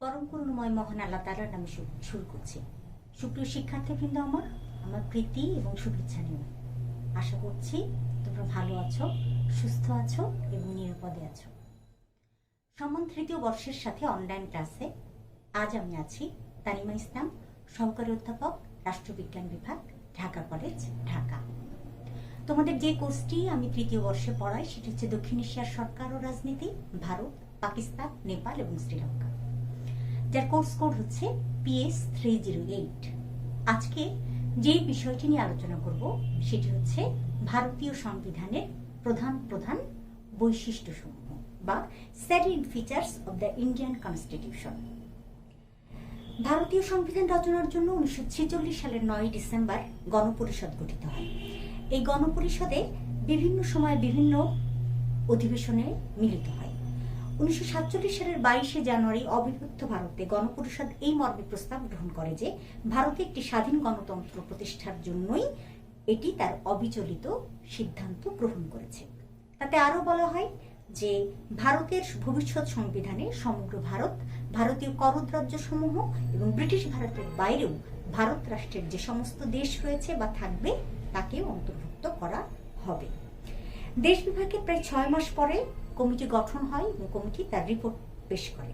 পরম করুণাময় মহান আল্লাহ তাআলার নামে শুরু করছি। সুপ্রিয় শিক্ষার্থীবৃন্দ, আমার প্রীতি এবং শুভেচ্ছা নিয়ে আশা করছি তোমরা ভালো আছো, সুস্থ আছো এবং নিরাপদে আছো। সম্মান তৃতীয় বর্ষের সাথে অনলাইন ক্লাসে আজ আমি আছি তানিমা ইসলাম, সহকারী অধ্যাপক, রাষ্ট্রবিজ্ঞান বিভাগ, ঢাকা কলেজ, ঢাকা। তোমাদের যে কোর্সটি আমি তৃতীয় বর্ষে পড়াই সেটি হচ্ছে দক্ষিণ এশিয়ার সরকার ও রাজনীতি, ভারত, পাকিস্তান, নেপাল এবং শ্রীলঙ্কা, যার কোর্স কোড হচ্ছে PS 308। আজকে যেই বিষয়টি নিয়ে আলোচনা করব সেটি হচ্ছে ভারতীয় সংবিধানের প্রধান প্রধান বৈশিষ্ট্যসমূহ বা salient features of the Indian constitution. ভারতীয় সংবিধান রচনার জন্য 1946 সালের 9 ডিসেম্বর গণপরিষদ গঠিত হয়। এই গণপরিষদে বিভিন্ন সময়ে বিভিন্ন অধিবেশনে মিলিত হয়। 1947 সালের 22 জানুয়ারি অবিভক্ত ভারতে গণপরিষদ এই মর্মে প্রস্তাব গ্রহণ করে যে ভারতে একটি স্বাধীন গণতন্ত্র প্রতিষ্ঠার জন্যই এটি তার অবিচলিত সিদ্ধান্ত গ্রহণ করেছে। তাতে আরো বলা হয় যে ভারতের ভবিষ্যৎ সংবিধানে সমগ্র ভারত, ভারতীয় করদ রাজ্যসমূহ এবং ব্রিটিশ ভারতের বাইরেও ভারত রাষ্ট্রের যে সমস্ত দেশ রয়েছে বা থাকবে তাকেও অন্তর্ভুক্ত করা হবে। দেশ বিভাগের প্রায় 6 মাস পরে কমিটি গঠন হয় এবং কমিটি তার রিপোর্ট পেশ করে।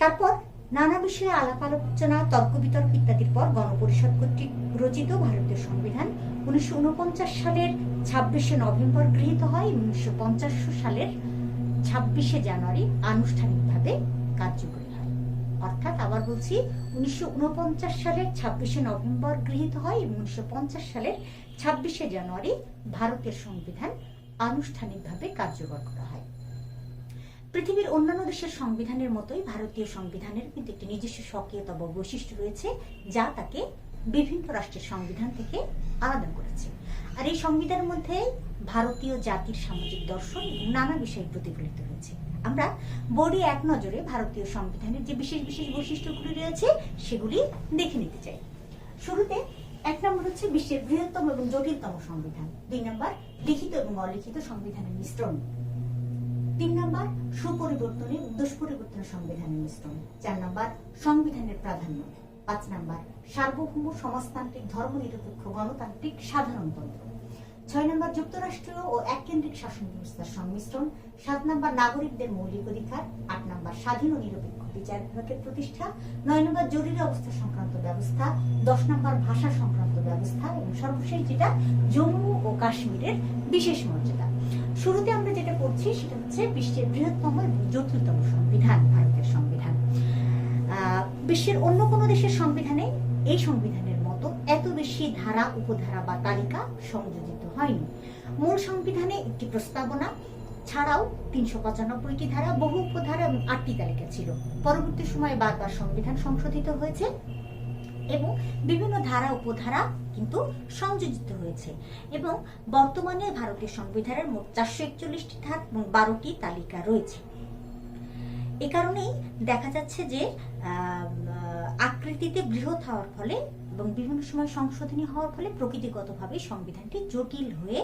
তারপর নানা বিষয়ে আলাপ আলোচনা, তর্ক বিতর্ক ইত্যাদির পর গণপরিষদ কর্তৃক রচিত ভারতীয় সংবিধান 1949 সালের 26 নভেম্বর গৃহীত হয় এবং 1950 সালের 26 জানুয়ারি আনুষ্ঠানিকভাবে কার্যকরী হয়। অর্থাৎ আবার বলছি, 1949 সালের 26 নভেম্বর গৃহীত হয় এবং 1950 সালের 26 জানুয়ারি ভারতের সংবিধান আনুষ্ঠানিকভাবে কার্যকর করা হয়। পৃথিবীর অন্যান্য দেশের সংবিধানের মতোই ভারতীয় সংবিধানের কিন্তু একটি নিজস্ব স্বকীয়তা বা বৈশিষ্ট্য রয়েছে, যা তাকে বিভিন্ন রাষ্ট্রের সংবিধান থেকে আলাদা করেছে। আর এই সংবিধানের মধ্যে ভারতীয় জাতির সামাজিক দর্শন এবং নানা বিষয় প্রতিফলিত হয়েছে। আমরা বোর্ডে এক নজরে ভারতীয় সংবিধানের যে বিশেষ বিশেষ বৈশিষ্ট্যগুলি রয়েছে সেগুলি দেখে নিতে চাই। শুরুতে 1 নম্বর হচ্ছে বিশ্বের বৃহত্তম এবং জটিলতম সংবিধান। 2 নম্বর লিখিত এবং অলিখিত সংবিধানের মিশ্রণ। 3 নম্বর সুপরিবর্তনের দুষ্পরিবর্তনের সংবিধানের মিশ্রণ। 4 নম্বর সংবিধানের প্রাধান্য। 5 নম্বর সার্বভৌম সমাজতান্ত্রিক ধর্মনিরপেক্ষ গণতান্ত্রিক সাধারণতন্ত্র। 6 নম্বর যুক্তরাষ্ট্রীয় ও এককেন্দ্রিক শাসন ব্যবস্থার সংমিশ্রণ। 7 নম্বর নাগরিকদের মৌলিক অধিকার। 8 নম্বর স্বাধীন ও নিরপেক্ষ বিচার বিভাগের প্রতিষ্ঠা। 9 নম্বর জরুরি অবস্থা সংক্রান্ত ব্যবস্থা। 10 নম্বর ভাষা সংক্রান্ত ব্যবস্থা এবং সর্বশেষ যেটা জম্মু ও কাশ্মীরের বিশেষ মর্যাদা। শুরুতে আমরা যেটা পড়ছি সেটা হচ্ছে বিশ্বের বৃহত্তম এবং জটিলতম সংবিধান, ভারতের সংবিধান। বিশ্বের অন্য কোনো দেশের সংবিধানে এই সংবিধানের মতো এত বেশি ধারা, উপধারা বা তালিকা সংযোজিত হয়নি। মূল সংবিধানে একটি প্রস্তাবনা ছাড়াও 395টি ধারা, বহু উপধারা এবং 8টি তালিকা ছিল। পরবর্তী সময়ে বারবার সংবিধান সংশোধিত হয়েছে এবং বিভিন্ন ধারা উপধারা কিন্তু সংযোজিত হয়েছে এবং বর্তমানে ভারতীয় সংবিধানের মোট 441টি ধারা এবং 12টি তালিকা রয়েছে। এ কারণেই দেখা যাচ্ছে যে আকৃতিতে বৃহৎ হওয়ার ফলে এবং বিভিন্ন সময় সংশোধনী হওয়ার ফলে প্রকৃতিগতভাবে সংবিধানটি জটিল হয়ে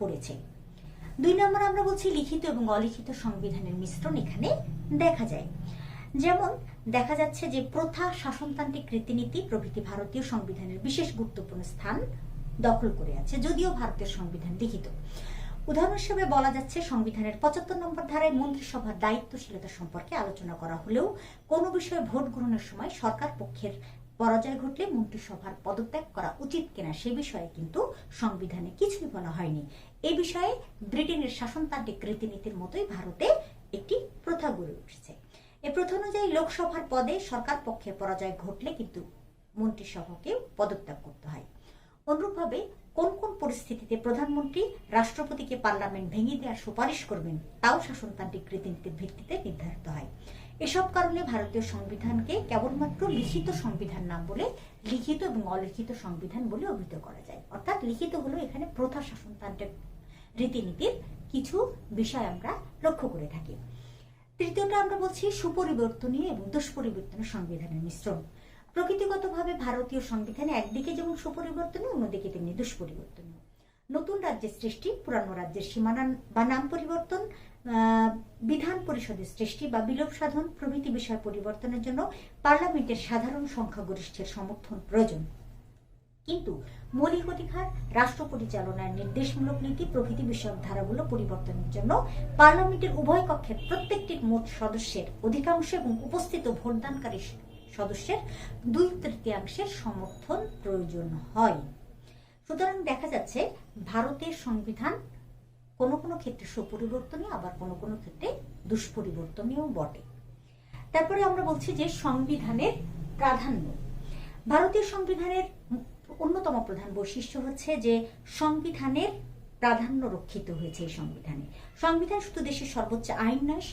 পড়েছে। 2 নম্বর আমরা বলছি লিখিত এবং অলিখিত সংবিধানের মিশ্রণ এখানে দেখা যায়। যেমন দেখা যাচ্ছে যে প্রথা, শাসনতান্ত্রিক রীতিনীতি প্রভৃতি ভারতীয় সংবিধানের বিশেষ গুরুত্বপূর্ণ স্থান দখল করে আছে, যদিও ভারতের সংবিধান লিখিত। উদাহরণ হিসেবে বলা যাচ্ছে সংবিধানের 75 নম্বর ধারায় মন্ত্রিসভার দায়িত্বশীলতা সম্পর্কে আলোচনা করা হলেও কোনো বিষয়ে ভোট গ্রহণের সময় সরকার পক্ষের পরাজয় ঘটলে মন্ত্রিসভার পদত্যাগ করা উচিত কিনা সে বিষয়ে কিন্তু সংবিধানে কিছুই বলা হয়নি। এই বিষয়ে ব্রিটেনের শাসনতান্ত্রিক রীতিনীতির মতোই ভারতে একটি প্রথা গড়ে উঠেছে। এই প্রথা অনুযায়ী লোকসভার পদে সরকার পক্ষে পরাজয় ঘটলে কিন্তু মন্ত্রিসভাকে পদত্যাগ করতে হয়। অনুরূপভাবে কোন কোন পরিস্থিতিতে প্রধানমন্ত্রী রাষ্ট্রপতিকে পার্লামেন্ট ভেঙে দেওয়ার সুপারিশ করবেন তাও শাসনতান্ত্রিক রীতিনীতির ভিত্তিতে নির্ধারিত হয়। এসব কারণে ভারতীয় সংবিধানকে কেবলমাত্র লিখিত সংবিধান না বলে লিখিত এবং অলিখিত সংবিধান বলে অভিহিত করা যায়। অর্থাৎ লিখিত হলো এখানে প্রথা, শাসনতান্ত্রিক রীতিনীতির কিছু বিষয় আমরা লক্ষ্য করে থাকি। তৃতীয়টা আমরা বলছি সুপরিবর্তনীয় এবং দুষ্পরিবর্তনীয় সংবিধানের মিশ্রণ। প্রকৃতিগতভাবে ভারতীয় সংবিধানে একদিকে যেমন সুপরিবর্তনীয়, অন্যদিকে তেমনি দুষ্পরিবর্তনীয়। নতুন রাজ্যের সৃষ্টি, পুরানো রাজ্যের সীমানা বা নাম পরিবর্তন, বিধান পরিষদের সৃষ্টি বা বিলোপ সাধন প্রভৃতি বিষয় পরিবর্তনের জন্য পার্লামেন্টের সাধারণ সংখ্যাগরিষ্ঠের সমর্থন প্রয়োজন। কিন্তু মৌলিক অধিকার, রাষ্ট্র পরিচালনার নির্দেশমূলক নীতি প্রভৃতি বিষয়ক ধারাগুলো পরিবর্তনের জন্য পার্লামেন্টের উভয় কক্ষের প্রত্যেকটি মোট সদস্যের অধিকাংশ এবং উপস্থিত ভোটদানকারী সদস্যের 2/3 সমর্থন প্রয়োজন হয়। সুতরাং দেখা যাচ্ছে ভারতের সংবিধান কোনো কোনো ক্ষেত্রে সুপরিবর্তনীয়, আবার কোনো কোনো ক্ষেত্রে দুষ্পরিবর্তনীয় বটে। তারপরে আমরা বলছি যে সংবিধানের প্রাধান্য। ভারতীয় সংবিধানের অন্যতম প্রধান বৈশিষ্ট্য হচ্ছে যে সংবিধানের প্রাধান্য রক্ষিত হয়েছে। এই সংবিধান শুধু দেশের সর্বোচ্চ আইন নয়,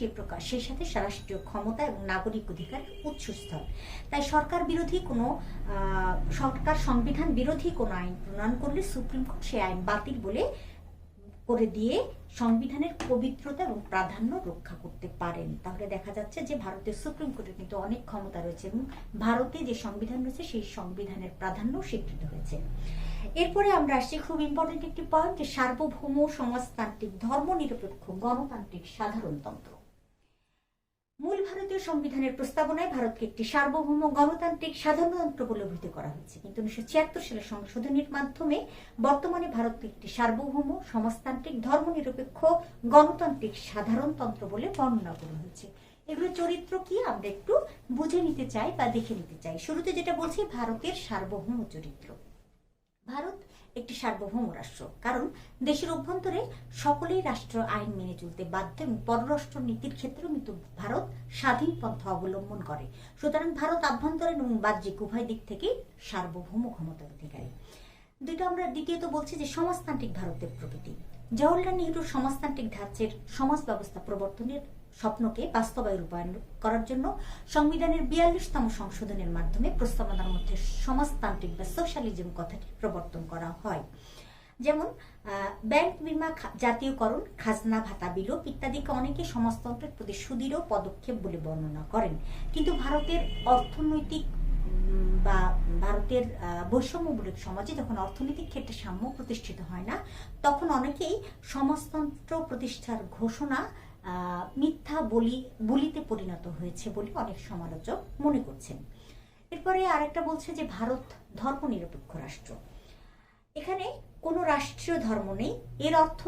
সেই সাথে রাষ্ট্রীয় ক্ষমতা এবং নাগরিক অধিকারের উৎসস্থল। তাই সরকার সংবিধান বিরোধী কোনো আইন প্রণয়ন করলে সুপ্রিম কোর্ট সেই আইন বাতিল করে দিয়ে সংবিধানের পবিত্রতা এবং প্রাধান্য রক্ষা করতে পারেন। তাহলে দেখা যাচ্ছে যে ভারতের সুপ্রিম কোর্টের কিন্তু অনেক ক্ষমতা রয়েছে এবং ভারতে যে সংবিধান রয়েছে সেই সংবিধানের প্রাধান্য স্বীকৃত হয়েছে। এরপরে আমরা আসছি খুব ইম্পর্টেন্ট একটি পয়েন্ট, যে সার্বভৌম সমাজতান্ত্রিক ধর্মনিরপেক্ষ গণতান্ত্রিক সাধারণতন্ত্র। মূল ভারতীয় সংবিধানের প্রস্তাবনায় ভারতকে একটি সার্বভৌম গণতান্ত্রিক সাধারণতন্ত্র বলে অভিহিত করা হয়েছে, কিন্তু 1976 সালের সংশোধনীর মাধ্যমে বর্তমানে ভারতকে একটি সার্বভৌম সমাজতান্ত্রিক ধর্মনিরপেক্ষ গণতান্ত্রিক সাধারণতন্ত্র বলে বর্ণনা করা হয়েছে। এগুলোর চরিত্র কি আমরা একটু বুঝে নিতে চাই বা দেখে নিতে চাই। শুরুতে যেটা বলছি, ভারতের সার্বভৌম চরিত্র। ভারত একটি সার্বভৌম রাষ্ট্র, কারণ দেশের অভ্যন্তরে সকলেই রাষ্ট্র আইন মেনে চলতে বাধ্য এবং পররাষ্ট্র নীতির ক্ষেত্রেও কিন্তু ভারত স্বাধীন পন্থা অবলম্বন করে। সুতরাং ভারত আভ্যন্তরীণ এবং বাহ্যিক উভয় দিক থেকে সার্বভৌম ক্ষমতার অধিকারী। দ্বিতীয়ত বলছি যে সমাজতান্ত্রিক ভারতের প্রকৃতি। জওহরলাল নেহরুর সমাজতান্ত্রিক ধাঁচের সমাজ ব্যবস্থা প্রবর্তনের স্বপ্নকে বাস্তবায়ন রূপায়ণ করার জন্য সংবিধানের 42তম সংশোধনের মাধ্যমে প্রস্তাবনার মধ্যে সমাজতান্ত্রিক বা সোশ্যালিজম কথাটি প্রবর্তন করা হয়। যেমন ব্যাংক বিমা জাতীয়করণ, খাজনা ভাতা বিলোপ ইত্যাদিকে অনেকে সমাজতন্ত্রের প্রতি সুদৃঢ় পদক্ষেপ বলে বর্ণনা করেন। কিন্তু ভারতের অর্থনৈতিক বা ভারতের বৈষম্যমূলক সমাজে যখন অর্থনৈতিক ক্ষেত্রে সাম্য প্রতিষ্ঠিত হয় না, তখন অনেকেই সমাজতন্ত্র প্রতিষ্ঠার ঘোষণা মিথ্যা বলিতে পরিণত হয়েছে বলে অনেক সমালোচক মনে করছেন। এরপরে আরেকটা বলছে যে ভারত ধর্মনিরপেক্ষ রাষ্ট্র। এখানে কোনো রাষ্ট্রীয় ধর্ম নেই। এর অর্থ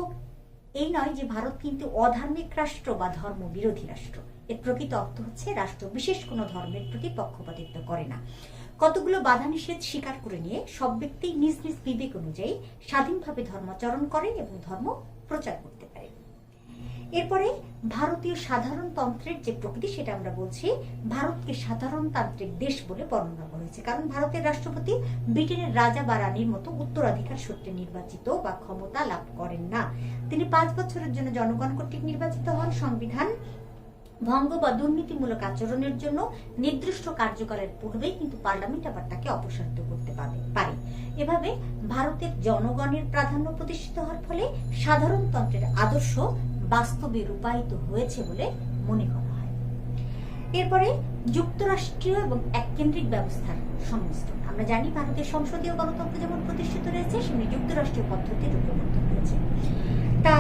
এই নয় যে ভারত কিন্তু অধার্মিক রাষ্ট্র বা ধর্ম বিরোধী রাষ্ট্র। এর প্রকৃত অর্থ হচ্ছে রাষ্ট্র বিশেষ কোনো ধর্মের প্রতি পক্ষপাতিত্ব করে না। কতগুলো বাধা নিষেধ স্বীকার করে নিয়ে সব ব্যক্তি নিজ নিজ বিবেক অনুযায়ী স্বাধীনভাবে ধর্মাচরণ করে এবং ধর্ম প্রচার করতে পারে। এরপরে ভারতীয় সাধারণতন্ত্রের যে প্রকৃতি সেটা আমরা বলছি ভারতকে সাধারণতান্ত্রিক দেশ বলে বর্ণনা করা হয়েছে, কারণ ভারতের রাষ্ট্রপতি ব্রিটেনের রাজা বা রানীর মতো উত্তরাধিকার সূত্রে নির্বাচিত বা ক্ষমতা লাভ করেন না। তিনি 5 বছরের জন্য জনগণ কর্তৃক নির্বাচিত হন। সংবিধান ভঙ্গ বা দুর্নীতিমূলক আচরণের জন্য নির্দিষ্ট কার্যকালের পূর্বেই কিন্তু পার্লামেন্ট আবার তাকে অপসারিত করতে পারে। এভাবে ভারতের জনগণের প্রাধান্য প্রতিষ্ঠিত হওয়ার ফলে সাধারণতন্ত্রের আদর্শ বাস্তবে রূপায়িত হয়েছে বলে মনে করা হয়। এরপরে যুক্তরাষ্ট্রীয় এবং এককেন্দ্রিক ব্যবস্থার সংমিশ্রণ। আমরা জানি ভারতের সংসদীয় গণতন্ত্র যেমন প্রতিষ্ঠিত রয়েছে, সেমনি যুক্তরাষ্ট্রীয় পদ্ধতির রূপবদ্ধ হয়েছে। তা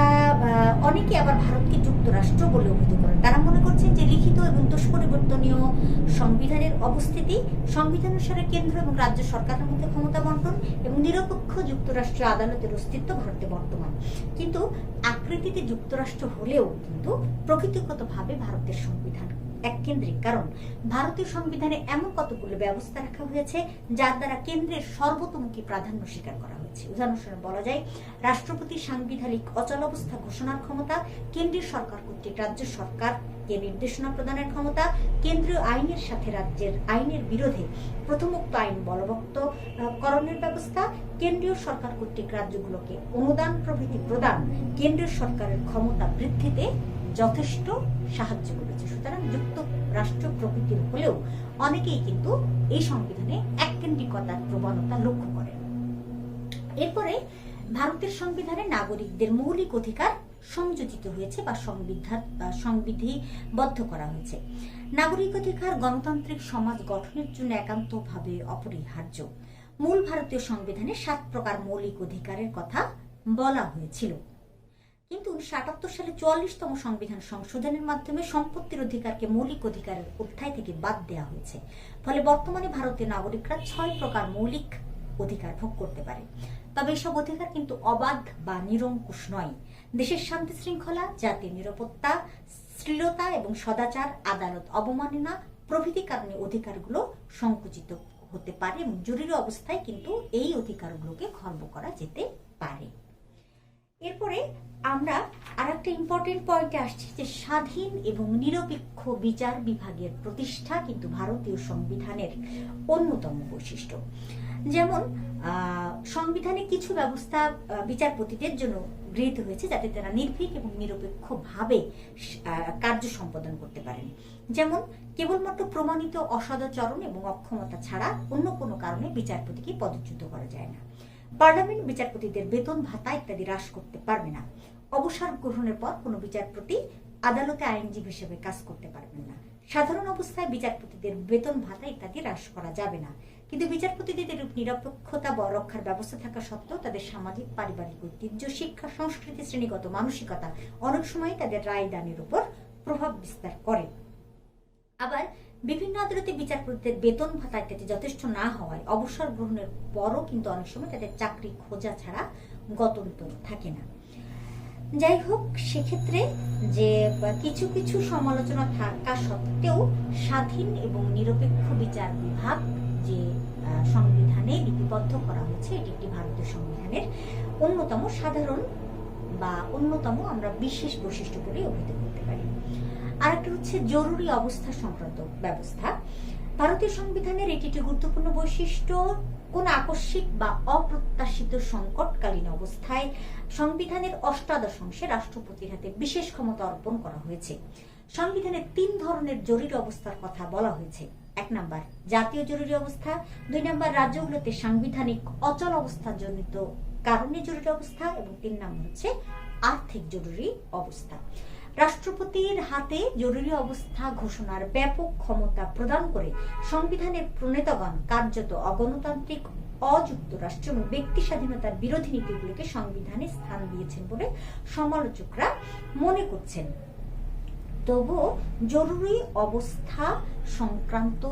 অনেকে আবার ভারতকে যুক্তরাষ্ট্র বলে অভিহিত করেন। তারা মনে করছেন যে লিখিত এবং দুষ্পরিবর্তনীয় সংবিধানের অবস্থিতি, সংবিধান অনুসারে কেন্দ্র এবং রাজ্য সরকারের মধ্যে ক্ষমতা বন্টন এবং নিরপেক্ষ যুক্তরাষ্ট্রীয় আদালতের অস্তিত্ব ভারতে বর্তমান। কিন্তু আকৃতিতে যুক্তরাষ্ট্র হলেও কিন্তু প্রকৃতিগতভাবে ভারতের সংবিধান এককেন্দ্রিক, কারণ ভারতীয় সংবিধানে এমন কতগুলো ব্যবস্থা রাখা হয়েছে যার দ্বারা কেন্দ্রের সর্বতোমুখী প্রাধান্য স্বীকার করা হয়েছে। উদাহরণস্বরূপ বলা যায়, রাষ্ট্রপতি সাংবিধানিক অচলাবস্থা ঘোষণার ক্ষমতা, কেন্দ্রীয় সরকার কর্তৃক রাজ্য সরকারকে নির্দেশনা প্রদানের ক্ষমতা, কেন্দ্রীয় আইনের সাথে রাজ্যের আইনের বিরোধে প্রথমোক্ত আইন বলবৎকরণের ব্যবস্থা, কেন্দ্রীয় সরকার কর্তৃক রাজ্যগুলোকে অনুদান প্রভৃতি প্রদান কেন্দ্রীয় সরকারের ক্ষমতা বৃদ্ধিতে যথেষ্ট সাহায্য করেছে। সুতরাং যুক্তরাষ্ট্র প্রকৃতির হলেও অনেকেই কিন্তু এই সংবিধানে এককেন্দ্রিকতার প্রবণতা লক্ষ্য করেন। এরপরে ভারতের সংবিধানে নাগরিকদের মৌলিক অধিকার সংযোজিত হয়েছে বা সংবিধিবদ্ধ করা হয়েছে। নাগরিক অধিকার গণতান্ত্রিক সমাজ গঠনের জন্য একান্তভাবে অপরিহার্য। মূল ভারতীয় সংবিধানে 7 প্রকার মৌলিক অধিকারের কথা বলা হয়েছিল। কিন্তু 1978 সালে 44তম সংবিধান সংশোধনের মাধ্যমে সম্পত্তির অধিকারকে মৌলিক অধিকারের অধ্যায় থেকে বাদ দেওয়া হয়েছে। ফলে বর্তমানে ভারতীয় নাগরিকরা 6 প্রকার মৌলিক অধিকার ভোগ করতে পারে। তবে এসব অধিকার কিন্তু অবাধ বা নিরঙ্কুশ নয়। দেশের শান্তি শৃঙ্খলা, জাতীয় নিরাপত্তা, শ্লীলতা এবং সদাচার, আদালত অবমাননা প্রভৃতি কারণে অধিকারগুলো সংকুচিত হতে পারে এবং জরুরি অবস্থায় কিন্তু এই অধিকারগুলোকে খর্ব করা যেতে পারে। এরপরে আমরা আরেকটা ইম্পর্টেন্ট পয়েন্টে আসছি যে স্বাধীন এবং নিরপেক্ষ বিচার বিভাগের প্রতিষ্ঠা কিন্তু ভারতীয় সংবিধানের অন্যতম বৈশিষ্ট্য। যেমন সংবিধানে কিছু ব্যবস্থা বিচারপতিদের জন্য গৃহীত হয়েছে যাতে তারা নির্ভীক এবং নিরপেক্ষভাবে কার্য সম্পাদন করতে পারেন। যেমন কেবলমাত্র প্রমাণিত অসদাচরণ এবং অক্ষমতা ছাড়া অন্য কোনো কারণে বিচারপতিকে পদচ্যুত করা যায় না। পার্লামেন্ট বিচারপতিদের বেতন ভাতা ইত্যাদি হ্রাস করতে পারবে না। অবসর গ্রহণের পর কোনো বিচারপতি আদালতে আইনজীবী হিসেবে কাজ করতে পারবেন না। সাধারণ অবস্থায় বিচারপতিদের বেতন ভাতা ইত্যাদি হ্রাস করা যাবে না। কিন্তু বিচারপতিদের নিরপেক্ষতা রক্ষার ব্যবস্থা থাকা সত্ত্বেও তাদের সামাজিক, পারিবারিক ঐতিহ্য, শিক্ষা, সংস্কৃতি, শ্রেণীগত মানসিকতা অনেক সময় তাদের রায় দানের উপর প্রভাব বিস্তার করে। আবার বিভিন্ন আদালতে বিচারপতিদের বেতন ভাতা ইত্যাদি যথেষ্ট না হওয়ায় অবসর গ্রহণের পরও কিন্তু অনেক সময় তাদের চাকরি খোঁজা ছাড়া গত্যন্তর থাকে না। যাই হোক, সেক্ষেত্রে যে কিছু কিছু সমালোচনা থাকা সত্ত্বেও স্বাধীন এবং নিরপেক্ষ বিচার বিভাগ যে সংবিধানে লিপিবদ্ধ করা হয়েছে এটি একটি ভারতীয় সংবিধানের অন্যতম সাধারণ বা অন্যতম আমরা বিশেষ বৈশিষ্ট্য বলে অভিহিত করতে পারি। আরেকটা হচ্ছে জরুরি অবস্থা সংক্রান্ত ব্যবস্থা। ভারতীয় সংবিধানের এটি একটি গুরুত্বপূর্ণ বৈশিষ্ট্য। কোন আকস্মিক বা অপ্রত্যাশিত সংকটকালীন অবস্থায় সংবিধানের ৮ অংশে রাষ্ট্রপতির হাতে বিশেষ ক্ষমতা অর্পণ করা হয়েছে। সংবিধানে 3 ধরনের জরুরি অবস্থার কথা বলা হয়েছে। 1 নম্বর জাতীয় জরুরি অবস্থা, 2 নম্বর রাজ্যগুলোতে সাংবিধানিক অচল অবস্থা জনিত কারণে জরুরি অবস্থা এবং 3 নম্বর হচ্ছে আর্থিক জরুরি অবস্থা। রাষ্ট্রপতির হাতে জরুরি অবস্থা ঘোষণার ব্যাপক ক্ষমতা প্রদান করে সংবিধানের প্রণেতাগণ কার্যত অগণতান্ত্রিক, অযুক্তরাষ্ট্র এবং ব্যক্তি স্বাধীনতার বিরোধী নীতিগুলিকে সংবিধানে স্থান দিয়েছেন বলে সমালোচকরা মনে করছেন। তবু জরুরি অবস্থা সংক্রান্ত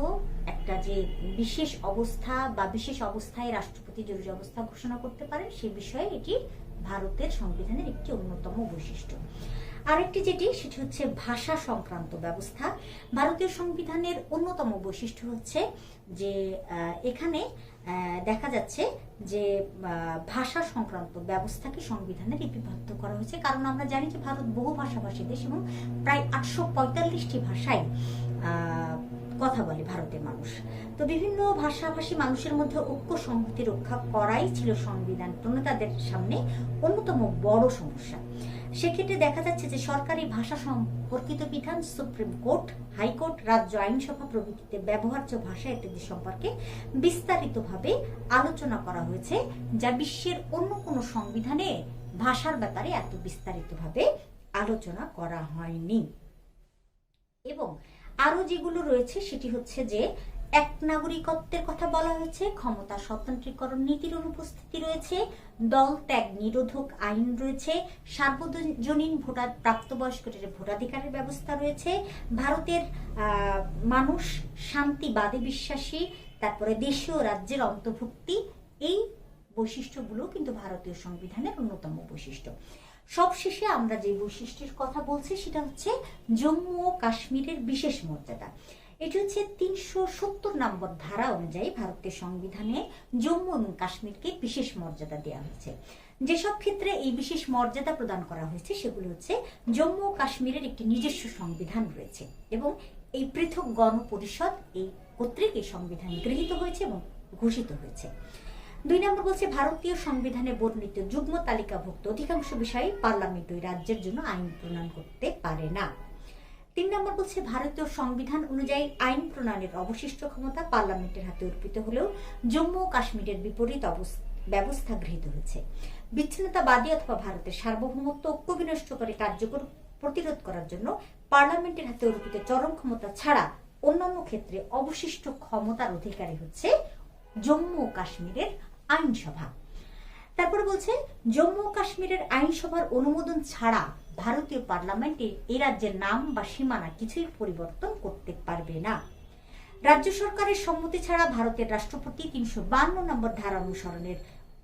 একটা যে বিশেষ অবস্থা বা বিশেষ অবস্থায় রাষ্ট্রপতি জরুরি অবস্থা ঘোষণা করতে পারেন সে বিষয়ে এটি ভারতের সংবিধানের একটি অন্যতম বৈশিষ্ট্য। আরেকটি যেটি সেটি হচ্ছে ভাষা সংক্রান্ত ব্যবস্থা। ভারতীয় সংবিধানের অন্যতম বৈশিষ্ট্য হচ্ছে যে এখানে দেখা যাচ্ছে যে ভাষা সংক্রান্ত ব্যবস্থাকে সংবিধানে লিপিবদ্ধ করা হয়েছে। কারণ আমরা জানি যে ভারত বহু ভাষাভাষী দেশ এবং প্রায় 845টি ভাষায় কথা বলে ভারতের মানুষ। তো বিভিন্ন ভাষাভাষী মানুষের মধ্যে ঐক্য সংহতি রক্ষা করাই ছিল সংবিধান প্রণেতাদের সামনে অন্যতম বড় সমস্যা। সেক্ষেত্রে দেখা যাচ্ছে যে সরকারি ভাষা সম্পর্কিত বিধান, সুপ্রিম কোর্ট, হাইকোর্ট, রাজ্য আইনসভা প্রভৃতিতে ব্যবহার্য ভাষা ইত্যাদি সম্পর্কে বিস্তারিতভাবে আলোচনা করা হয়েছে, যা বিশ্বের অন্য কোনো সংবিধানে ভাষার ব্যাপারে এত বিস্তারিতভাবে আলোচনা করা হয়নি। এবং আরো যেগুলো রয়েছে সেটি হচ্ছে যে এক নাগরিকত্বের কথা বলা হয়েছে, ক্ষমতা স্বতন্ত্রীকরণ নীতির অনুপস্থিতি রয়েছে, দল ত্যাগ নিরোধক আইন রয়েছে, সার্বজনীন ভোটার প্রাপ্তবয়স্কদের ভোটাধিকারের ব্যবস্থা রয়েছে, ভারতের মানুষ শান্তিবাদে বিশ্বাসী, তারপরে দেশীয় রাজ্যের অন্তর্ভুক্তি। এই বৈশিষ্ট্যগুলো কিন্তু ভারতীয় সংবিধানের অন্যতম বৈশিষ্ট্য। সবশেষে আমরা যে বৈশিষ্ট্যের কথা বলছি সেটা হচ্ছে জম্মু ও কাশ্মীরের বিশেষ মর্যাদা। এটি হচ্ছে ৩৭০ নম্বর ধারা অনুযায়ী ভারতের সংবিধানে জম্মু এবং কাশ্মীরকে বিশেষ মর্যাদা দেওয়া হয়েছে। যেসব ক্ষেত্রে এই বিশেষ মর্যাদা প্রদান করা হয়েছে সেগুলো হচ্ছে জম্মু ও কাশ্মীরের একটি নিজস্ব সংবিধান রয়েছে এবং এই পৃথক গণপরিষদ এই কর্তৃক এই সংবিধান গৃহীত হয়েছে এবং ঘোষিত হয়েছে। 2 নম্বর বলছে ভারতীয় সংবিধানে বর্ণিত যুগ্ম তালিকাভুক্ত অধিকাংশ বিষয়ে পার্লামেন্ট ওই রাজ্যের জন্য আইন প্রণয়ন করতে পারে না। 3 নম্বর বলছে ভারতীয় সংবিধান অনুযায়ী আইন প্রণয়নের অবশিষ্ট ক্ষমতা পার্লামেন্টের হাতে অর্পিত হলেও জম্মু ও কাশ্মীরের বিপরীত ব্যবস্থা গৃহীত হয়েছে। বিচ্ছিন্নতাবাদী অথবা ভারতের সার্বভৌমত্ব ঐক্য বিনষ্টকারী কার্যকর প্রতিরোধ করার জন্য পার্লামেন্টের হাতে অর্পিত চরম ক্ষমতা ছাড়া অন্যান্য ক্ষেত্রে অবশিষ্ট ক্ষমতার অধিকারী হচ্ছে জম্মু ও কাশ্মীরের আইনসভা। তারপরে বলছে জম্মু ও কাশ্মীরের আইনসভার অনুমোদন ছাড়া ভারতীয় পার্লামেন্টে এই রাজ্যের নাম বা সীমানা কিছুই পরিবর্তন করতে পারবে না। রাজ্য সরকারের সম্মতি ছাড়া ভারতের রাষ্ট্রপতি 352 নম্বর ধারা অনুসরণের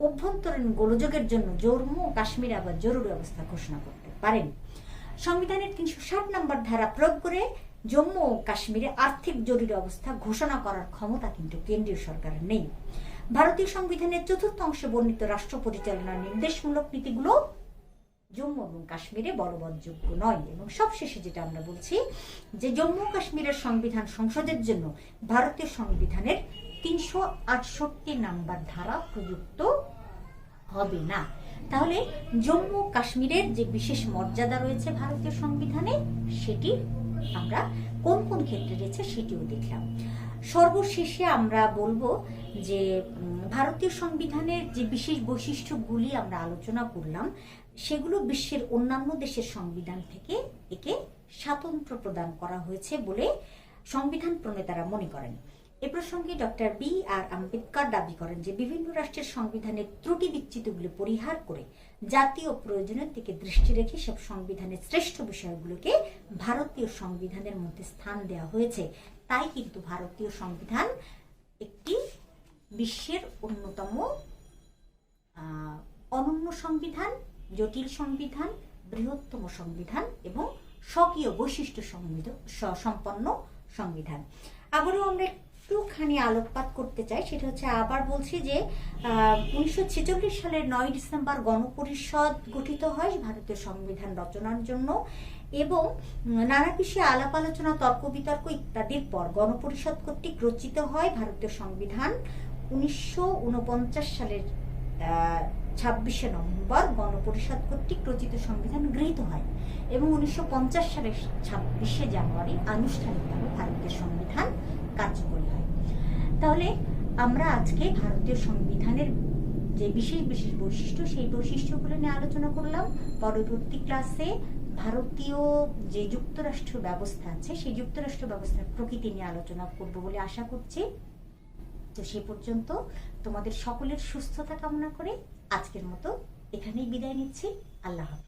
অভ্যন্তরীণ গোলযোগের জন্য জম্মু ও কাশ্মীরে আবার জরুরি অবস্থা ঘোষণা করতে পারেন। সংবিধানের 360 নম্বর ধারা প্রয়োগ করে জম্মু ও কাশ্মীরে আর্থিক জরুরি অবস্থা ঘোষণা করার ক্ষমতা কিন্তু কেন্দ্রীয় সরকারের নেই। ভারতীয় সংবিধানের 4th অংশে বর্ণিত রাষ্ট্র পরিচালনার নির্দেশমূলক নীতিগুলো জম্মু এবং কাশ্মীরে বলবৎযোগ্য নয়। এবং সবশেষে যেটা আমরা বলছি যে জম্মু কাশ্মীরের সংবিধান সংসদের জন্য ভারতীয় সংবিধানের 368 নম্বর ধারা প্রযুক্ত হবে না। তাহলে জম্মু কাশ্মীরের যে বিশেষ মর্যাদা রয়েছে ভারতীয় সংবিধানে, সেটি আমরা কোন কোন ক্ষেত্রে রয়েছে সেটিও দেখলাম। সর্বশেষে আমরা বলবো যে ভারতীয় সংবিধানের যে বিশেষ বৈশিষ্ট্যগুলি আমরা আলোচনা করলাম, সেগুলো বিশ্বের অন্যান্য দেশের সংবিধান থেকে একে স্বাতন্ত্র্য প্রদান করা হয়েছে বলে সংবিধান প্রণেতারা মনে করেন। এ প্রসঙ্গে ডক্টর বি.আর. আম্বেদকর দাবি করেন যে বিভিন্ন রাষ্ট্রের সংবিধানের ত্রুটি বিচ্যুতিগুলো পরিহার করে জাতীয় প্রয়োজনের দিকে দৃষ্টি রেখে সব সংবিধানের শ্রেষ্ঠ বিষয়গুলোকে ভারতীয় সংবিধানের মধ্যে স্থান দেওয়া হয়েছে। তাই কিন্তু ভারতীয় সংবিধান একটি বিশ্বের অন্যতম অনন্য সংবিধান, জটিল সংবিধান, বৃহত্তম সংবিধান এবং স্বকীয় বৈশিষ্ট্য সম্পন্ন সংবিধান। আবারও আমরা একটুখানি আলোকপাত করতে চাই, সেটা হচ্ছে আবার বলছি যে 1946 সালের 9 ডিসেম্বর গণপরিষদ গঠিত হয় ভারতীয় সংবিধান রচনার জন্য এবং নানা বিষয়ে আলাপ আলোচনা, তর্ক বিতর্ক ইত্যাদির পর গণপরিষদ কর্তৃক রচিত হয় ভারতীয় সংবিধান। 1949 সালের 26শে নভেম্বর গণপরিষদ কর্তৃক রচিত সংবিধান গৃহীত হয় এবং 1950 সালের 26শে জানুয়ারি আনুষ্ঠানিকভাবে ভারতীয় সংবিধান কার্যকরী হয়। তাহলে আমরা আজকে ভারতীয় সংবিধানের যে বিশেষ বিশেষ বৈশিষ্ট্য, সেই বৈশিষ্ট্যগুলো নিয়ে আলোচনা করলাম। পরবর্তী ক্লাসে ভারতীয় যে যুক্তরাষ্ট্র ব্যবস্থা আছে, সেই যুক্তরাষ্ট্র ব্যবস্থার প্রকৃতি নিয়ে আলোচনা করব বলে আশা করছি। তো সে পর্যন্ত তোমাদের সকলের সুস্থতা কামনা করে আজকের মতো এখানেই বিদায় নিচ্ছি। আল্লাহ হাফেজ।